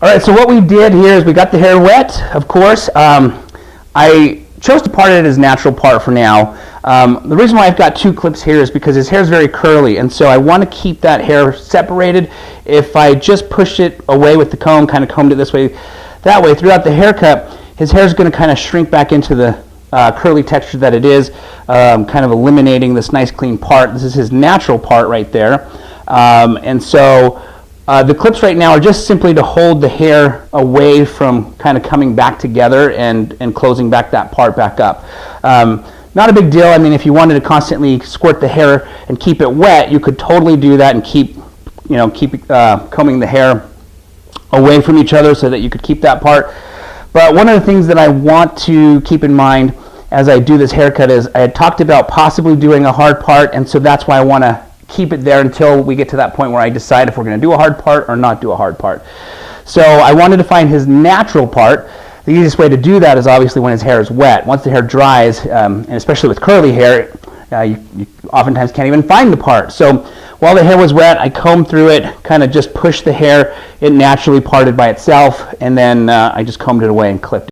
All right, so what we did here is we got the hair wet, of course. I chose to part it as natural part for now. The reason why I've got two clips here is because his hair is very curly, and so I want to keep that hair separated. If I just pushed it away with the comb, kind of combed it this way, that way, throughout the haircut, his hair is going to kind of shrink back into the curly texture that it is, kind of eliminating this nice clean part. This is his natural part right there. And so the clips right now are just simply to hold the hair away from kind of coming back together and closing back that part back up. Not a big deal. I mean, if you wanted to constantly squirt the hair and keep it wet, you could totally do that and keep combing the hair away from each other so that you could keep that part. But one of the things that I want to keep in mind as I do this haircut is I had talked about possibly doing a hard part, and so that's why I want to keep it there until we get to that point where I decide if we're going to do a hard part or not do a hard part. So I wanted to find his natural part. The easiest way to do that is obviously when his hair is wet. Once the hair dries, and especially with curly hair, you oftentimes can't even find the part. So while the hair was wet, I combed through it, kind of just pushed the hair. It naturally parted by itself, and then I just combed it away and clipped it.